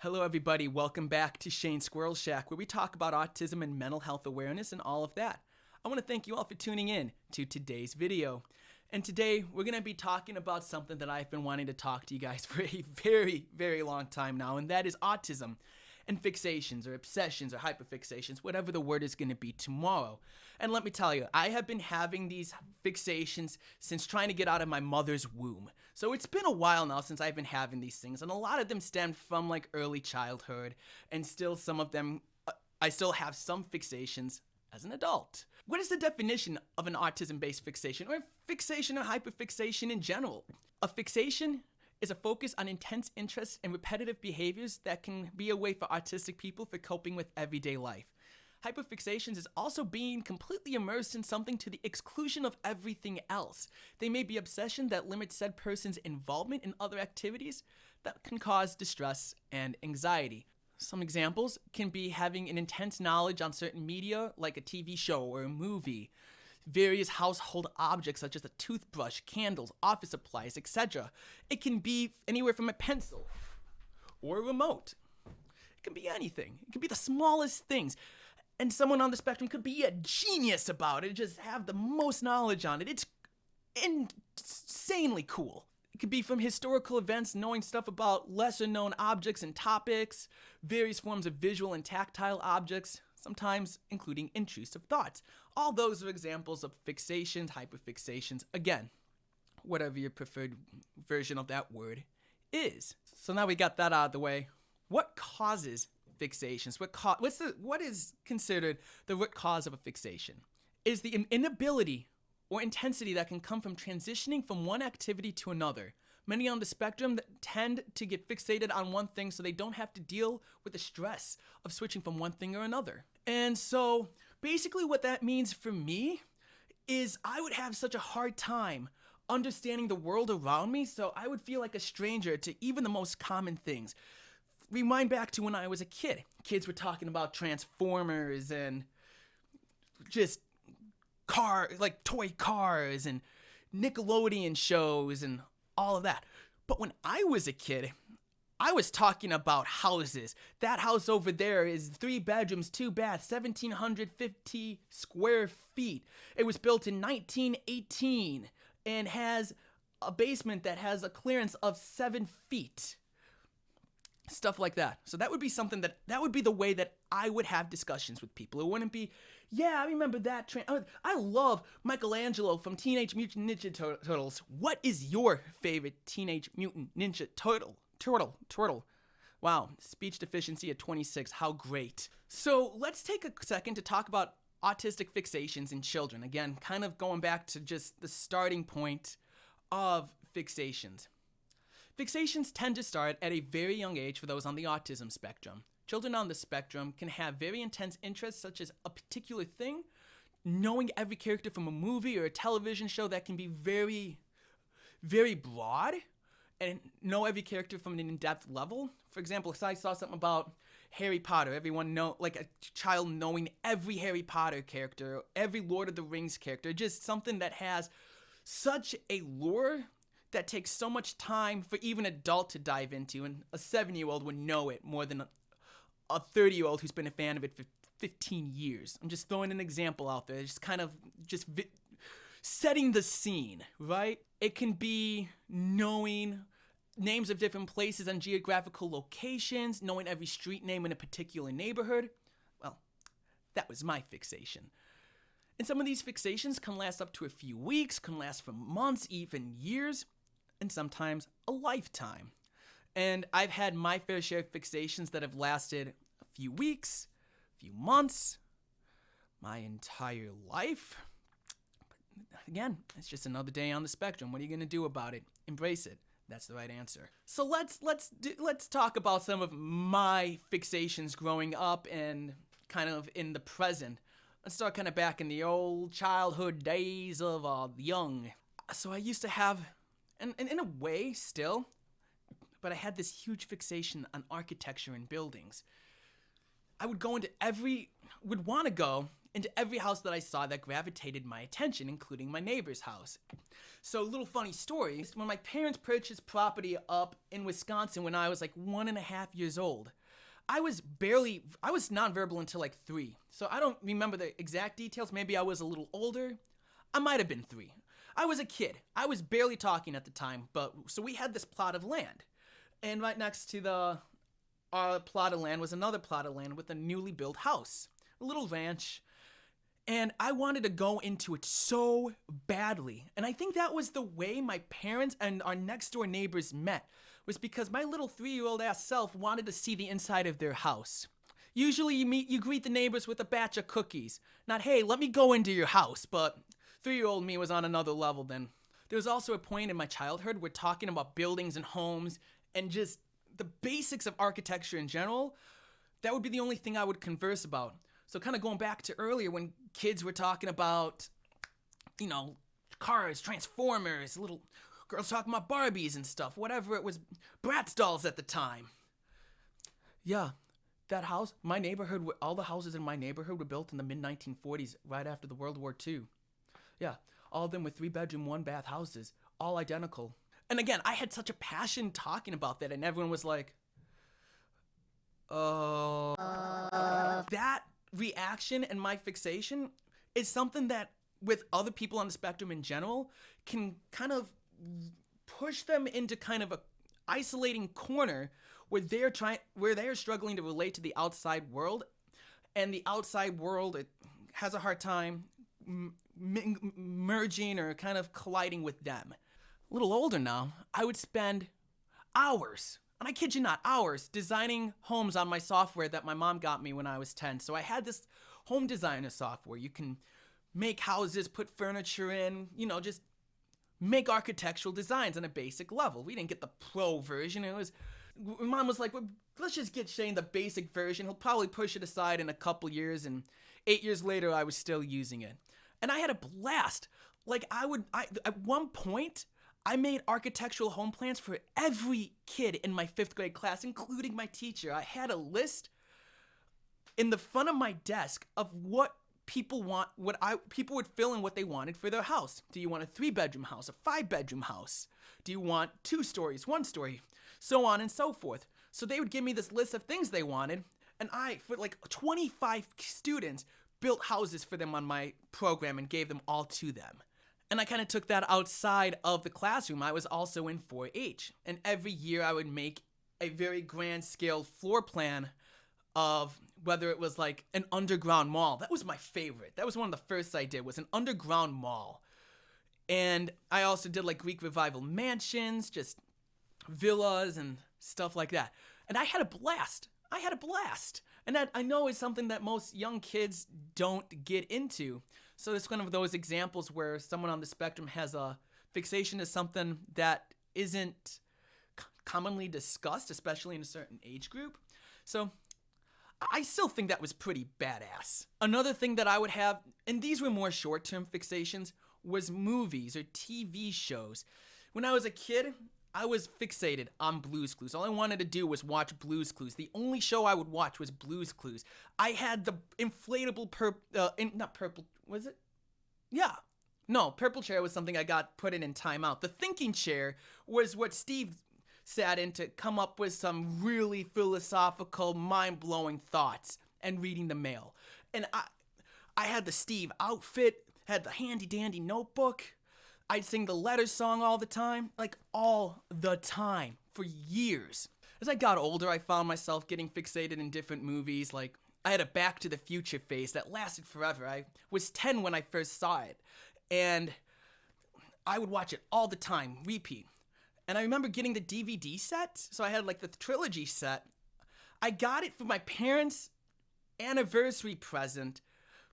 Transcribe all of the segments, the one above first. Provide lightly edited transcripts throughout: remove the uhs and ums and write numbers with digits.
Hello, everybody. Welcome back to Shane's Squirrel Shack, where we talk about autism and mental health awareness and all of that. I want to thank you all for tuning in to today's video. And today, we're going to be talking about something that I've been wanting to talk to you guys for a very, very long time now, and that is autism and fixations or obsessions or hyperfixations, whatever the word is going to be tomorrow. And let me tell you, I have been having these fixations since trying to get out of my mother's womb. So it's been a while now since I've been having these things, and a lot of them stem from like early childhood, and still some of them, I still have some fixations as an adult. What is the definition of an autism-based fixation, or fixation or hyperfixation in general? A fixation is a focus on intense interests and repetitive behaviors that can be a way for autistic people for coping with everyday life. Hyperfixations is also being completely immersed in something to the exclusion of everything else. They may be obsession that limits said person's involvement in other activities that can cause distress and anxiety. Some examples can be having an intense knowledge on certain media, like a TV show or a movie, various household objects such as a toothbrush, candles, office supplies, etc. It can be anywhere from a pencil or a remote. It can be anything. It can be the smallest things. And someone on the spectrum could be a genius about it, just have the most knowledge on it. It's insanely cool. It could be from historical events, knowing stuff about lesser known objects and topics, various forms of visual and tactile objects, sometimes including intrusive thoughts. All those are examples of fixations, hyperfixations, again, whatever your preferred version of that word is. So now we got that out of the way. What causes fixations? What is considered the root cause of a fixation? It is the inability or intensity that can come from transitioning from one activity to another. Many on the spectrum tend to get fixated on one thing so they don't have to deal with the stress of switching from one thing or another. And so basically what that means for me is I would have such a hard time understanding the world around me, so I would feel like a stranger to even the most common things. Rewind back to when I was a kid. Kids were talking about Transformers and just toy cars and Nickelodeon shows and all of that. But when I was a kid, I was talking about houses. That house over there is 3 bedrooms, 2 baths, 1,750 square feet. It was built in 1918 and has a basement that has a clearance of 7 feet. Stuff like that. So that would be something that would be the way that I would have discussions with people. It wouldn't be, yeah, I remember that. I love Michelangelo from Teenage Mutant Ninja Turtles. What is your favorite Teenage Mutant Ninja Turtle? Wow, speech deficiency at 26. How great. So let's take a second to talk about autistic fixations in children. Again, kind of going back to just the starting point of fixations. Fixations tend to start at a very young age for those on the autism spectrum. Children on the spectrum can have very intense interests such as a particular thing, knowing every character from a movie or a television show that can be very, very broad, and know every character from an in-depth level. For example, if I saw something about Harry Potter, everyone like a child knowing every Harry Potter character, every Lord of the Rings character, just something that has such a lore that takes so much time for even an adult to dive into, and a 7-year-old would know it more than a 30-year-old who's been a fan of it for 15 years. I'm just throwing an example out there, just kind of setting the scene, right? It can be knowing names of different places and geographical locations, knowing every street name in a particular neighborhood. Well, that was my fixation. And some of these fixations can last up to a few weeks, can last for months, even years, and sometimes a lifetime. And I've had my fair share of fixations that have lasted a few weeks, a few months, my entire life. But again, it's just another day on the spectrum. What are you going to do about it? Embrace it. That's the right answer. So let's talk about some of my fixations growing up and kind of in the present. Let's start kind of back in the old childhood days of young. So I used to have, and in a way still, but I had this huge fixation on architecture and buildings. I would want to go into every house that I saw that gravitated my attention, including my neighbor's house. So, little funny stories. When my parents purchased property up in Wisconsin when I was like 1.5 years old, I was nonverbal until like 3. So I don't remember the exact details. Maybe I was a little older. I might have been 3. I was a kid. I was barely talking at the time, so we had this plot of land. And right next to the plot of land was another plot of land with a newly built house, a little ranch. And I wanted to go into it so badly. And I think that was the way my parents and our next door neighbors met, was because my little 3-year-old ass self wanted to see the inside of their house. Usually you greet the neighbors with a batch of cookies. Not, hey, let me go into your house. But 3-year-old me was on another level then. There was also a point in my childhood where talking about buildings and homes and just the basics of architecture in general, that would be the only thing I would converse about. So kind of going back to earlier when kids were talking about, cars, Transformers, little girls talking about Barbies and stuff, whatever it was, Bratz dolls at the time. Yeah, that house, my neighborhood, all the houses in my neighborhood were built in the mid-1940s, right after the World War II. Yeah, all of them were 3-bedroom, 1-bath houses, all identical. And again, I had such a passion talking about that, and everyone was like, that reaction and my fixation is something that with other people on the spectrum in general can kind of push them into kind of a isolating corner where they're struggling to relate to the outside world, and the outside world has a hard time merging or kind of colliding with them. A little older now, I would spend hours, and I kid you not, hours, designing homes on my software that my mom got me when I was 10. So I had this home designer software. You can make houses, put furniture in, just make architectural designs on a basic level. We didn't get the pro version. Mom was like, well, let's just get Shane the basic version. He'll probably push it aside in a couple years, and 8 years later, I was still using it. And I had a blast. At one point, I made architectural home plans for every kid in my 5th grade class, including my teacher. I had a list in the front of my desk of what people would fill in what they wanted for their house. Do you want a 3-bedroom house, a 5-bedroom house? Do you want 2 stories, 1 story? So on and so forth. So they would give me this list of things they wanted, and I, for like 25 students, built houses for them on my program and gave them all to them. And I kind of took that outside of the classroom. I was also in 4-H. And every year I would make a very grand scale floor plan of whether it was like an underground mall. That was my favorite. That was one of the first I did, was an underground mall. And I also did like Greek Revival mansions, just villas and stuff like that. And I had a blast. And that I know is something that most young kids don't get into. So it's one of those examples where someone on the spectrum has a fixation to something that isn't commonly discussed, especially in a certain age group. So I still think that was pretty badass. Another thing that I would have, and these were more short-term fixations, was movies or TV shows. When I was a kid, I was fixated on Blue's Clues. All I wanted to do was watch Blue's Clues. The only show I would watch was Blue's Clues. I had the inflatable purple chair was something I got put in timeout. The thinking chair was what Steve sat in to come up with some really philosophical, mind-blowing thoughts and reading the mail. And I had the Steve outfit, had the handy-dandy notebook. I'd sing the Letters song all the time, for years. As I got older, I found myself getting fixated in different movies. Like, I had a Back to the Future phase that lasted forever. I was 10 when I first saw it, and I would watch it all the time, repeat. And I remember getting the DVD set, so I had like the trilogy set. I got it for my parents' anniversary present,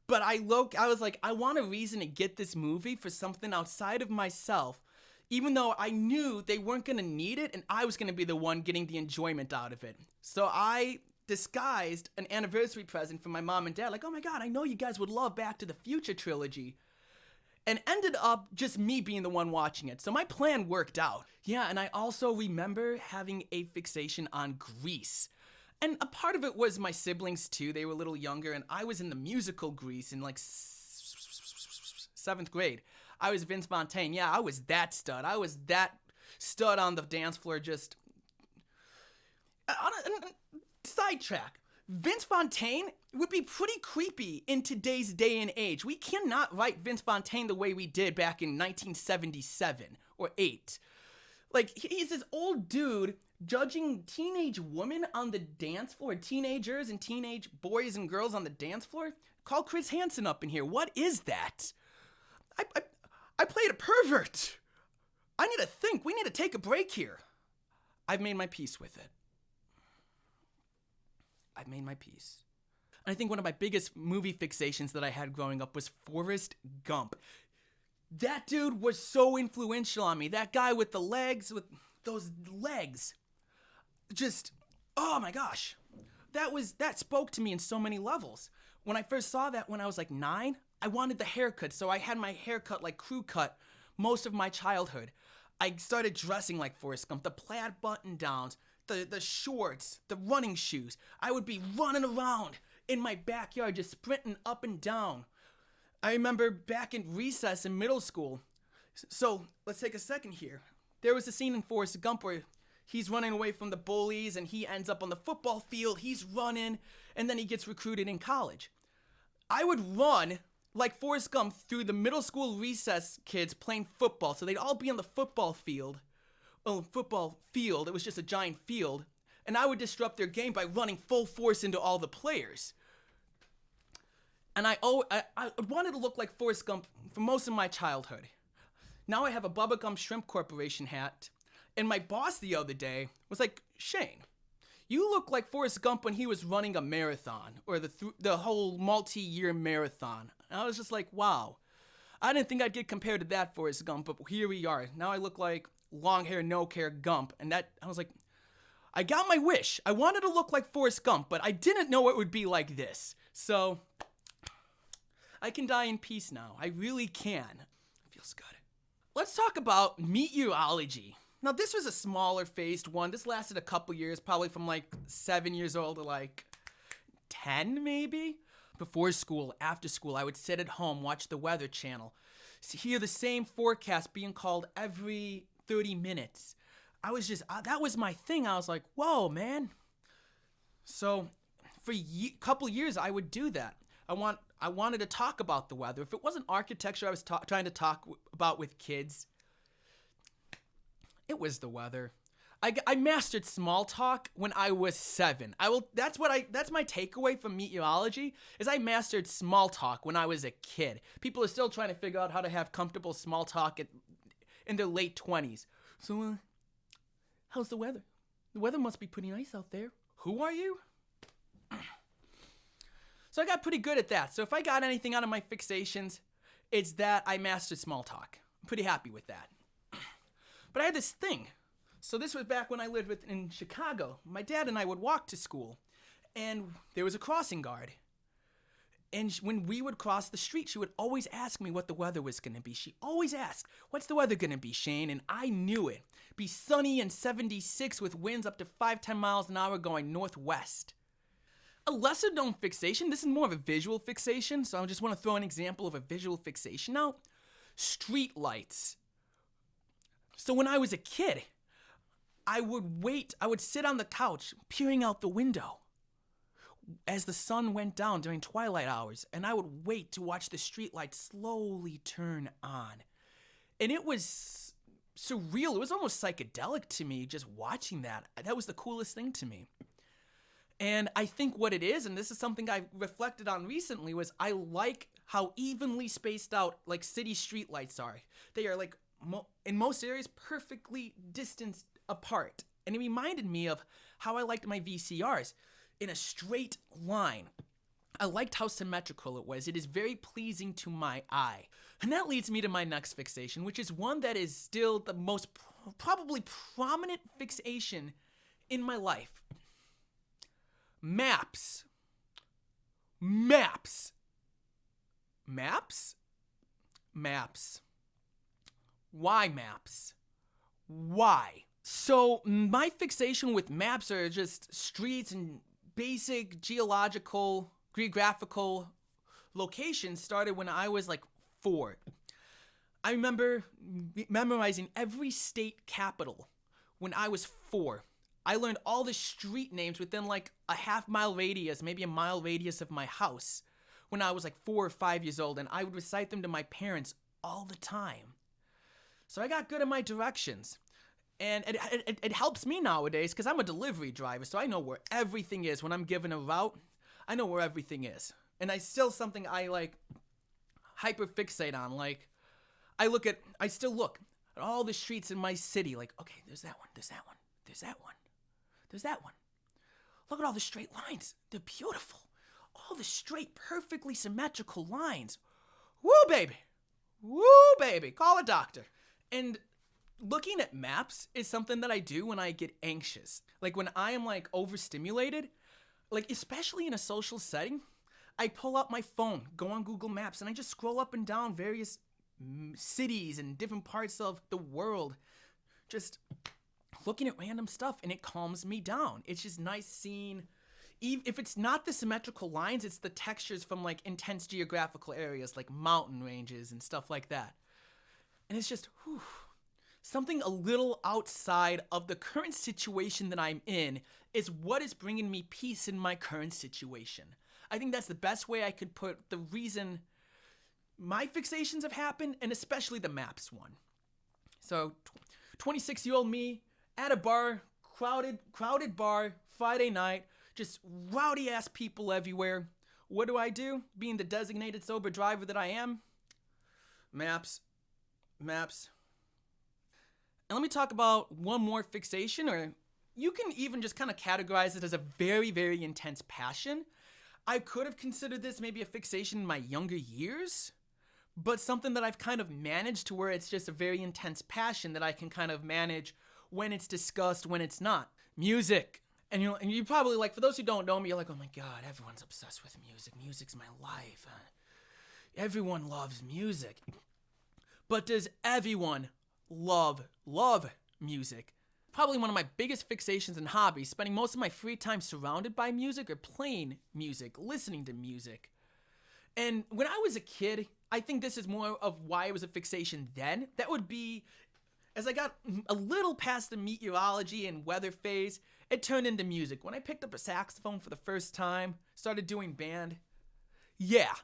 but I was like, I want a reason to get this movie for something outside of myself, even though I knew they weren't going to need it and I was going to be the one getting the enjoyment out of it. So I disguised an anniversary present for my mom and dad, like, oh my God, I know you guys would love Back to the Future trilogy. And ended up just me being the one watching it. So my plan worked out. Yeah, and I also remember having a fixation on Grease. And a part of it was my siblings too. They were a little younger, and I was in the musical Grease in like 7th grade. I was Vince Fontaine. Yeah, I was that stud. I was that stud on the dance floor. Just sidetrack. Vince Fontaine would be pretty creepy in today's day and age. We cannot write Vince Fontaine the way we did back in 1977 or 8. Like, he's this old dude judging teenage women on the dance floor, teenagers and teenage boys and girls on the dance floor. Call Chris Hansen up in here. What is that? I played a pervert. I need to think. We need to take a break here. I've made my peace with it. I've made my peace. And I think one of my biggest movie fixations that I had growing up was Forrest Gump. That dude was so influential on me. That guy with the legs, with those legs. Just, oh my gosh. That spoke to me in so many levels. When I first saw that when I was like 9, I wanted the haircut, so I had my hair cut like crew cut most of my childhood. I started dressing like Forrest Gump, the plaid button downs, the shorts, the running shoes. I would be running around in my backyard just sprinting up and down. I remember back in recess in middle school. So let's take a second here. There was a scene in Forrest Gump where he's running away from the bullies and he ends up on the football field. He's running and then he gets recruited in college. I would run like Forrest Gump through the middle school recess kids playing football. So they'd all be on the football field. Oh, football field. It was just a giant field. And I would disrupt their game by running full force into all the players. And I wanted to look like Forrest Gump for most of my childhood. Now I have a Bubba Gump Shrimp Corporation hat. And my boss the other day was like, Shane, you look like Forrest Gump when he was running a marathon. Or the whole multi-year marathon. And I was just like, wow. I didn't think I'd get compared to that Forrest Gump, but here we are. Now I look like long hair, no care Gump. And I was like, I got my wish. I wanted to look like Forrest Gump, but I didn't know it would be like this. So I can die in peace now. I really can. It feels good. Let's talk about meteorology. Now, this was a smaller phased one. This lasted a couple years, probably from like 7 years old to like 10 maybe. Before school, after school, I would sit at home, watch the Weather Channel, hear the same forecast being called every 30 minutes. I was just, that was my thing. I was like, whoa, man. So for a couple years, I would do that. I wanted to talk about the weather. If it wasn't architecture I was trying to talk about with kids, it was the weather. I mastered small talk when I was 7. That's my takeaway from meteorology, is I mastered small talk when I was a kid. People are still trying to figure out how to have comfortable small talk in their late 20s. So, how's the weather? The weather must be pretty nice out there. Who are you? So I got pretty good at that. So if I got anything out of my fixations, it's that I mastered small talk. I'm pretty happy with that. But I had this thing. So this was back when I lived in Chicago. My dad and I would walk to school, and there was a crossing guard. And when we would cross the street, she would always ask me what the weather was going to be. She always asked, what's the weather going to be, Shane? And I knew it. Be sunny and 76 with winds up to 5-10 miles an hour going northwest. A lesser known fixation, this is more of a visual fixation, so I just want to throw an example of a visual fixation out. Street lights. So when I was a kid, I would sit on the couch peering out the window as the sun went down during twilight hours, and I would wait to watch the streetlight slowly turn on. And it was surreal. It was almost psychedelic to me just watching that. That was the coolest thing to me. And I think what it is, and this is something I reflected on recently, was I like how evenly spaced out like city streetlights are. They are like, in most areas, perfectly distanced apart. And it reminded me of how I liked my VCRs in a straight line. I liked how symmetrical it was. It is very pleasing to my eye. And that leads me to my next fixation, which is one that is still the most probably prominent fixation in my life. Maps. Maps. Maps? Maps. Why maps? Why? So my fixation with maps are just streets and basic geographical locations started when I was like 4. I remember memorizing every state capital when I was 4. I learned all the street names within like a half-mile radius, maybe a mile radius of my house when I was like 4 or 5 years old, and I would recite them to my parents all the time. So I got good at my directions. And it helps me nowadays because I'm a delivery driver, so I know where everything is. When I'm given a route, I know where everything is. And it's still something I like hyperfixate on. Like, I still look at all the streets in my city, like, okay, there's that one, there's that one, there's that one, there's that one. Look at all the straight lines. They're beautiful. All the straight, perfectly symmetrical lines. Woo, baby. Woo, baby. Call a doctor. And looking at maps is something that I do when I get anxious. Like when I am like overstimulated, like especially in a social setting, I pull out my phone, go on Google Maps, and I just scroll up and down various cities and different parts of the world, just looking at random stuff, and it calms me down. It's just nice seeing, if it's not the symmetrical lines, it's the textures from like intense geographical areas like mountain ranges and stuff like that. And it's just, whew, something a little outside of the current situation that I'm in is what is bringing me peace in my current situation. I think that's the best way I could put the reason my fixations have happened, and especially the maps one. So, 26-year-old me at a bar, crowded bar, Friday night, just rowdy ass people everywhere. What do? Being the designated sober driver that I am, maps. And let me talk about one more fixation, or you can even just kind of categorize it as a very, very intense passion. I could have considered this maybe a fixation in my younger years, but something that I've kind of managed to where it's just a very intense passion that I can kind of manage when it's discussed, when it's not. Music. And you probably, like, for those who don't know me, you're like, oh my God, everyone's obsessed with music. Music's my life. Everyone loves music. But does everyone love music? Probably one of my biggest fixations and hobbies, spending most of my free time surrounded by music or playing music, listening to music. And when I was a kid, I think this is more of why it was a fixation then. That would be, as I got a little past the meteorology and weather phase, it turned into music. When I picked up a saxophone for the first time, started doing band, yeah,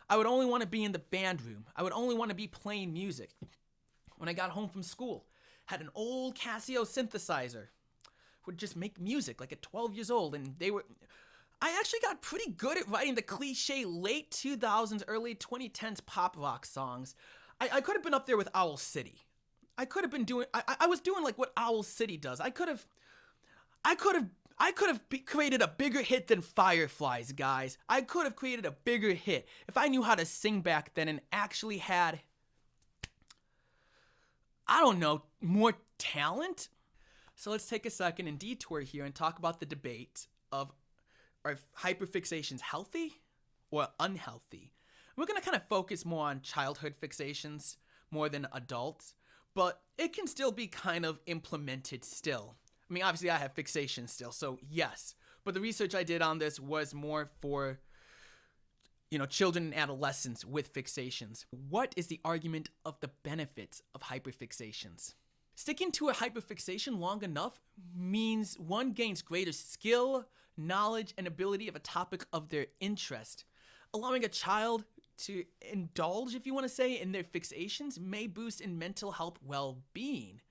I would only want to be in the band room. I would only want to be playing music. When I got home from school, had an old Casio synthesizer, would just make music like at 12 years old, and I actually got pretty good at writing the cliche late 2000s, early 2010s pop rock songs. I could have been up there with Owl City. I could have been doing, I was doing like what Owl City does. I could have created a bigger hit than Fireflies, guys. I could have created a bigger hit if I knew how to sing back then and actually had, I don't know, more talent. So let's take a second and detour here and talk about the debate of, are hyperfixations healthy or unhealthy? We're going to kind of focus more on childhood fixations more than adults, but it can still be kind of implemented still. I mean, obviously I have fixations still, so yes. But the research I did on this was more for, children and adolescents with fixations. What is the argument of the benefits of hyperfixations? Sticking to a hyperfixation long enough means one gains greater skill, knowledge, and ability of a topic of their interest. Allowing a child to indulge, if you want to say, in their fixations may boost in mental health well-being.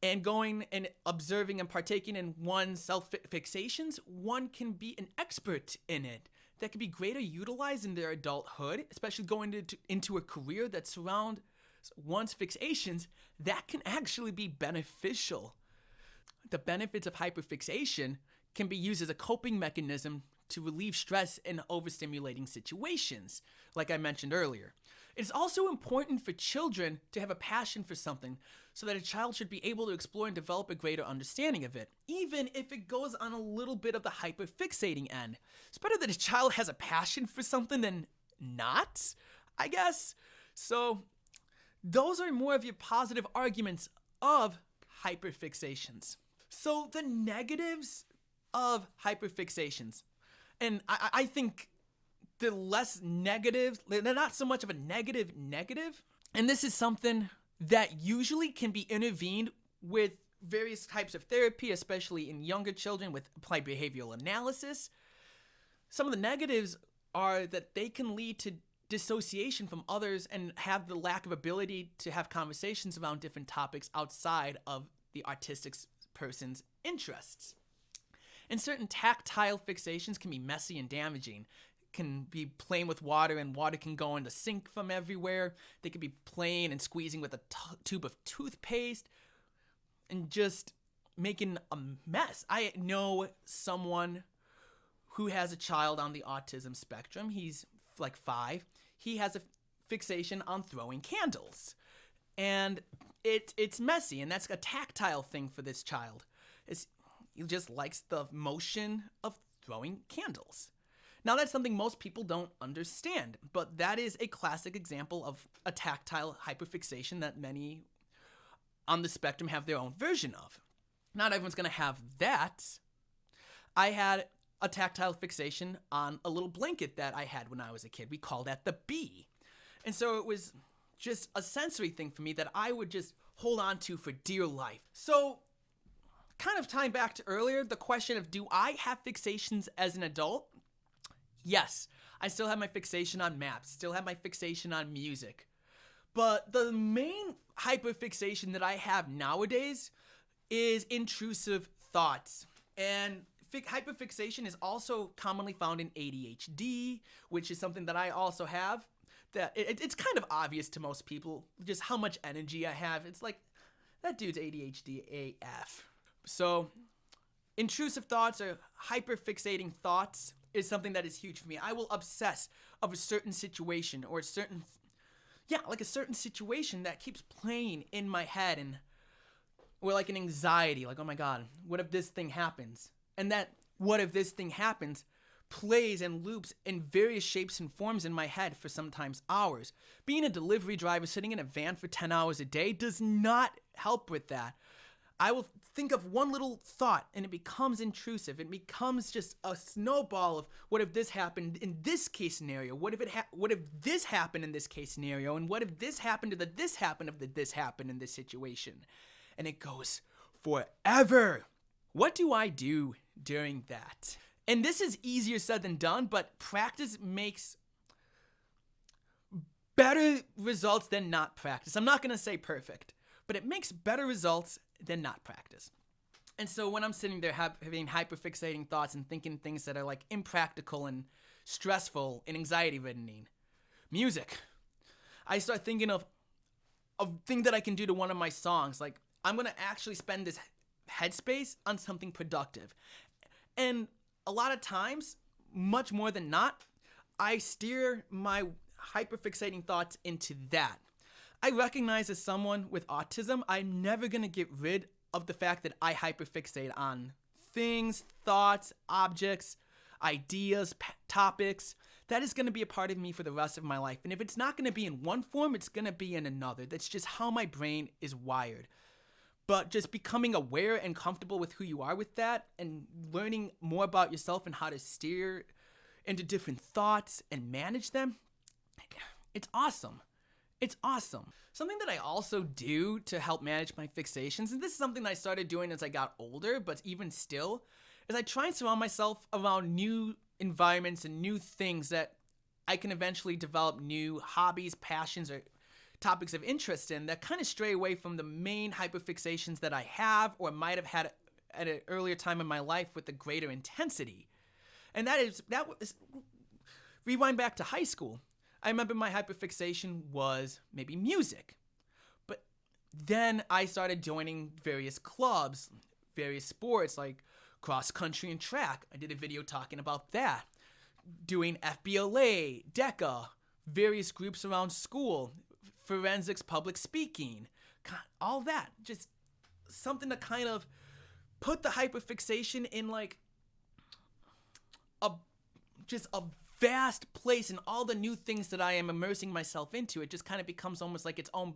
And going and observing and partaking in one's self-fixations, one can be an expert in it. That can be greater utilized in their adulthood, especially going into a career that surrounds one's fixations. That can actually be beneficial. The benefits of hyperfixation can be used as a coping mechanism to relieve stress in overstimulating situations, like I mentioned earlier. It's also important for children to have a passion for something so that a child should be able to explore and develop a greater understanding of it, even if it goes on a little bit of the hyperfixating end. It's better that a child has a passion for something than not, I guess. So those are more of your positive arguments of hyperfixations. So the negatives of hyperfixations. And I think they're less negative. They're not so much of a negative. And this is something that usually can be intervened with various types of therapy, especially in younger children with applied behavioral analysis. Some of the negatives are that they can lead to dissociation from others and have the lack of ability to have conversations around different topics outside of the autistic person's interests. And certain tactile fixations can be messy and damaging. Can be playing with water and water can go in the sink from everywhere. They could be playing and squeezing with a tube of toothpaste and just making a mess. I know someone who has a child on the autism spectrum. He's like 5. He has a fixation on throwing candles. And it's messy, and that's a tactile thing for this child. He just likes the motion of throwing candles. Now, that's something most people don't understand, but that is a classic example of a tactile hyperfixation that many on the spectrum have their own version of. Not everyone's going to have that. I had a tactile fixation on a little blanket that I had when I was a kid. We called that the bee. And so it was just a sensory thing for me that I would just hold on to for dear life. So kind of tying back to earlier, the question of do I have fixations as an adult? Yes, I still have my fixation on maps, still have my fixation on music. But the main hyperfixation that I have nowadays is intrusive thoughts. And hyperfixation is also commonly found in ADHD, which is something that I also have. That it's kind of obvious to most people just how much energy I have. It's like, that dude's ADHD AF. So, intrusive thoughts or hyperfixating thoughts is something that is huge for me. I will obsess of a certain situation or a certain situation that keeps playing in my head, and or like an anxiety, like, oh my God, what if this thing happens? And that what if this thing happens plays and loops in various shapes and forms in my head for sometimes hours. Being a delivery driver sitting in a van for 10 hours a day does not help with that. I will think of one little thought and it becomes intrusive. It becomes just a snowball of what if this happened in this case scenario? What if this happened in this case scenario? And what if this happened to the this happened if the this happened in this situation? And it goes forever. What do I do during that? And this is easier said than done, but practice makes better results than not practice. I'm not going to say perfect, but it makes better results than not practice. And so when I'm sitting there having hyperfixating thoughts and thinking things that are like impractical and stressful and anxiety-ridden, music. I start thinking of a thing that I can do to one of my songs. Like, I'm going to actually spend this headspace on something productive. And a lot of times, much more than not, I steer my hyperfixating thoughts into that. I recognize as someone with autism, I'm never going to get rid of the fact that I hyperfixate on things, thoughts, objects, ideas, topics. That is going to be a part of me for the rest of my life. And if it's not going to be in one form, it's going to be in another. That's just how my brain is wired. But just becoming aware and comfortable with who you are with that and learning more about yourself and how to steer into different thoughts and manage them, it's awesome. It's awesome. Something that I also do to help manage my fixations, and this is something that I started doing as I got older, but even still, is I try and surround myself around new environments and new things that I can eventually develop new hobbies, passions, or topics of interest in that kind of stray away from the main hyperfixations that I have or might have had at an earlier time in my life with a greater intensity. And that was rewind back to high school. I remember my hyperfixation was maybe music. But then I started joining various clubs, various sports like cross country and track. I did a video talking about that. Doing FBLA, DECA, various groups around school, forensics, public speaking, all that. Just something to kind of put the hyperfixation in like a vast place, and all the new things that I am immersing myself into, it just kind of becomes almost like its own,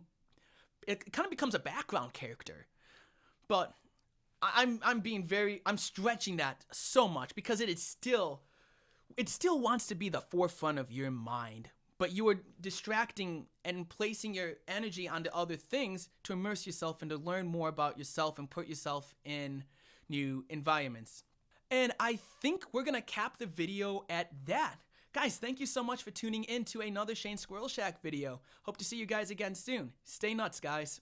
it kind of becomes a background character. But I'm stretching that so much because it still wants to be the forefront of your mind, but you are distracting and placing your energy onto other things to immerse yourself and to learn more about yourself and put yourself in new environments. And I think we're gonna cap the video at that. Guys, thank you so much for tuning in to another Shane Squirrel Shack video. Hope to see you guys again soon. Stay nuts, guys.